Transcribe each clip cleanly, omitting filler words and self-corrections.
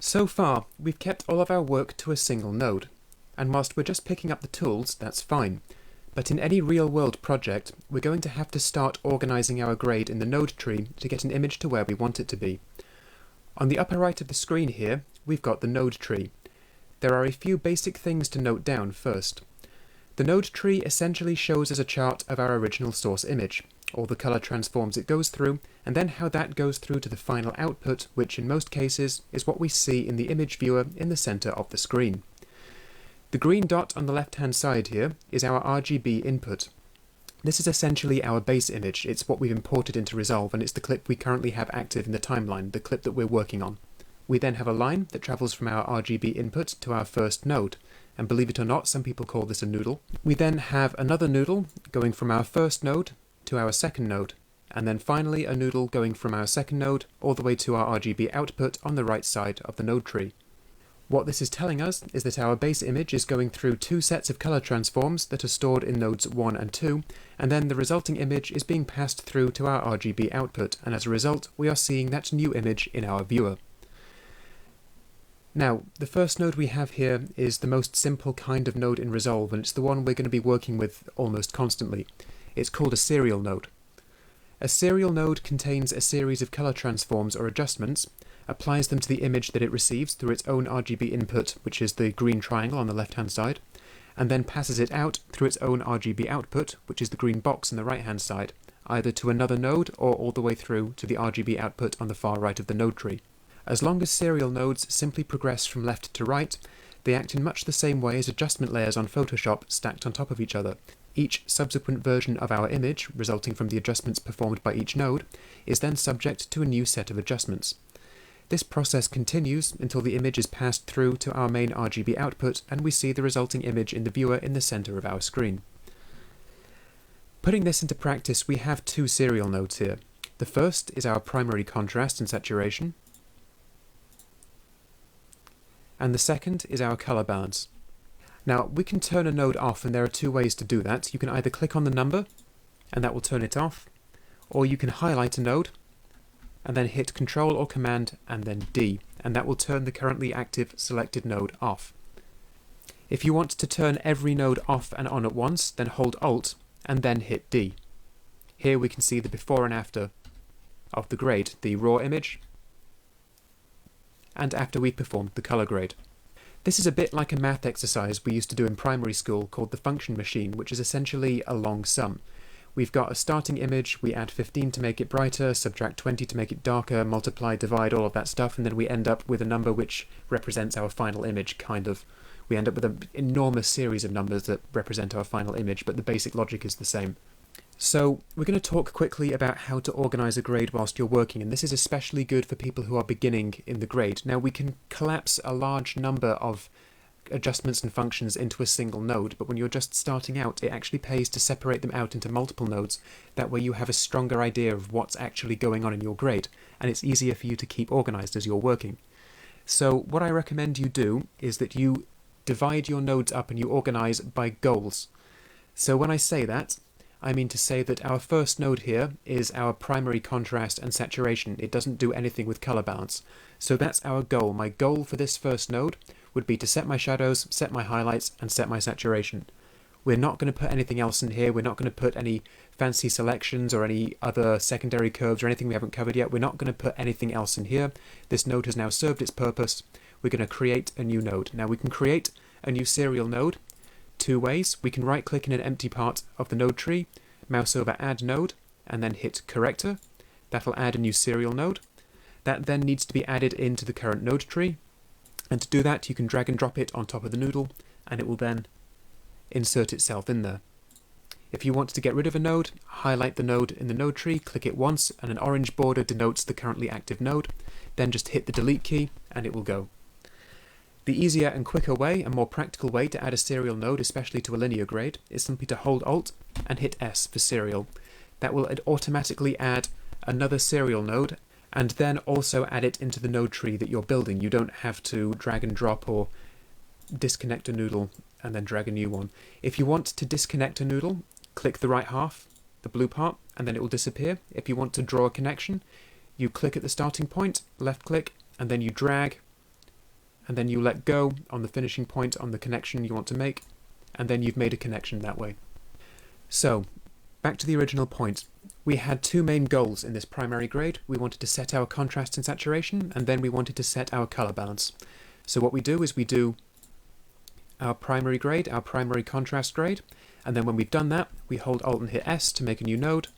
So far, we've kept all of our work to a single node, and whilst we're just picking up the tools, that's fine. But in any real-world project, we're going to have to start organising our grade in the node tree to get an image to where we want it to be. On the upper right of the screen here, we've got the node tree. There are a few basic things to note down first. The node tree essentially shows us a chart of our original source image, all the colour transforms it goes through, and then how that goes through to the final output, which in most cases is what we see in the image viewer in the centre of the screen. The green dot on the left-hand side here is our RGB input. This is essentially our base image. It's what we've imported into Resolve, and it's the clip we currently have active in the timeline, the clip that we're working on. We then have a line that travels from our RGB input to our first node, and believe it or not, some people call this a noodle. We then have another noodle going from our first node to our second node, and then finally a noodle going from our second node all the way to our RGB output on the right side of the node tree. What this is telling us is that our base image is going through two sets of colour transforms that are stored in nodes 1 and 2, and then the resulting image is being passed through to our RGB output, and as a result we are seeing that new image in our viewer. Now, the first node we have here is the most simple kind of node in Resolve, and it's the one we're going to be working with almost constantly. It's called a serial node. A serial node contains a series of colour transforms or adjustments, applies them to the image that it receives through its own RGB input, which is the green triangle on the left-hand side, and then passes it out through its own RGB output, which is the green box on the right-hand side, either to another node or all the way through to the RGB output on the far right of the node tree. As long as serial nodes simply progress from left to right, they act in much the same way as adjustment layers on Photoshop stacked on top of each other. Each subsequent version of our image, resulting from the adjustments performed by each node, is then subject to a new set of adjustments. This process continues until the image is passed through to our main RGB output and we see the resulting image in the viewer in the centre of our screen. Putting this into practice, we have two serial nodes here. The first is our primary contrast and saturation, and the second is our colour balance. Now, we can turn a node off, and there are two ways to do that. You can either click on the number, and that will turn it off, or you can highlight a node, and then hit Control or Command and then D, and that will turn the currently active selected node off. If you want to turn every node off and on at once, then hold Alt and then hit D. Here we can see the before and after of the grade, the raw image, and after we've performed the colour grade. This is a bit like a math exercise we used to do in primary school called the function machine, which is essentially a long sum. We've got a starting image, we add 15 to make it brighter, subtract 20 to make it darker, multiply, divide, all of that stuff, and then we end up with a number which represents our final image, kind of. We end up with an enormous series of numbers that represent our final image, but the basic logic is the same. So we're going to talk quickly about how to organise a grade whilst you're working, and this is especially good for people who are beginning in the grade. Now, we can collapse a large number of adjustments and functions into a single node, but when you're just starting out, it actually pays to separate them out into multiple nodes. That way you have a stronger idea of what's actually going on in your grade, and it's easier for you to keep organised as you're working. So what I recommend you do is that you divide your nodes up and you organise by goals. So when I say that, I mean to say that our first node here is our primary contrast and saturation. It doesn't do anything with colour balance. So that's our goal. My goal for this first node would be to set my shadows, set my highlights, and set my saturation. We're not going to put anything else in here. We're not going to put any fancy selections or any other secondary curves or anything we haven't covered yet. We're not going to put anything else in here. This node has now served its purpose. We're going to create a new node. Now we can create a new serial node two ways. We can right click in an empty part of the node tree, mouse over add node, and then hit corrector. That'll add a new serial node. That then needs to be added into the current node tree. And to do that, you can drag and drop it on top of the noodle, and it will then insert itself in there. If you want to get rid of a node, highlight the node in the node tree, click it once, and an orange border denotes the currently active node. Then just hit the delete key, and it will go. The easier and quicker way, and more practical way to add a serial node, especially to a linear grade, is simply to hold Alt and hit S for serial. That will automatically add another serial node, and then also add it into the node tree that you're building. You don't have to drag and drop or disconnect a noodle and then drag a new one. If you want to disconnect a noodle, click the right half, the blue part, and then it will disappear. If you want to draw a connection, you click at the starting point, left click, and then you drag and then you let go on the finishing point on the connection you want to make, and then you've made a connection that way. So, back to the original point. We had two main goals in this primary grade. We wanted to set our contrast and saturation, and then we wanted to set our color balance. So what we do is we do our primary grade, our primary contrast grade, and then when we've done that, we hold Alt and hit S to make a new node,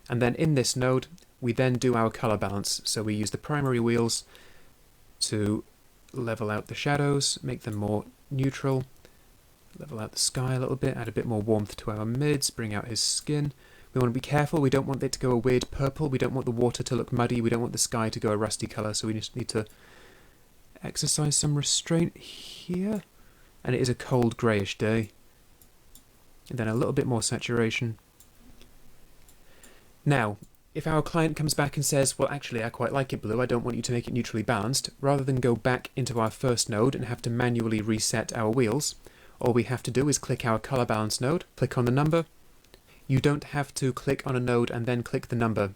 and then in this node, we then do our color balance. So we use the primary wheels to level out the shadows, make them more neutral, level out the sky a little bit, add a bit more warmth to our mids, bring out his skin. We want to be careful, we don't want it to go a weird purple, we don't want the water to look muddy, we don't want the sky to go a rusty colour, so we just need to exercise some restraint here. And it is a cold greyish day. And then a little bit more saturation. Now, if our client comes back and says, well actually I quite like it blue, I don't want you to make it neutrally balanced, rather than go back into our first node and have to manually reset our wheels, all we have to do is click our color balance node, click on the number. You don't have to click on a node and then click the number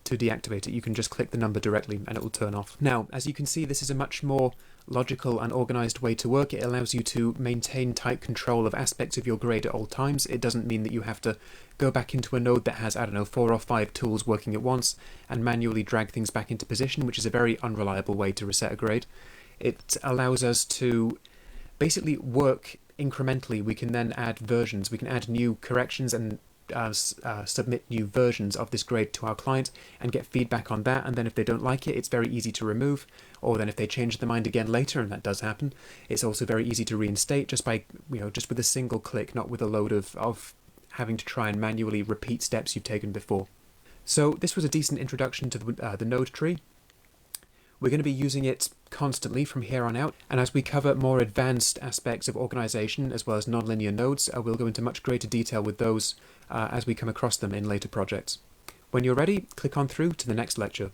to deactivate it. You can just click the number directly and it will turn off. Now, as you can see, this is a much more logical and organized way to work. It allows you to maintain tight control of aspects of your grade at all times. It doesn't mean that you have to go back into a node that has, I don't know, 4 or 5 tools working at once and manually drag things back into position, which is a very unreliable way to reset a grade. It allows us to basically work incrementally. We can then add versions. We can add new corrections and submit new versions of this grade to our client and get feedback on that, and then if they don't like it, it's very easy to remove, or then if they change their mind again later, and that does happen, it's also very easy to reinstate just by, just with a single click, not with a load of having to try and manually repeat steps you've taken before. So this was a decent introduction to the node tree. We're going to be using it constantly from here on out, and as we cover more advanced aspects of organization as well as nonlinear nodes, we'll go into much greater detail with those as we come across them in later projects. When you're ready, click on through to the next lecture.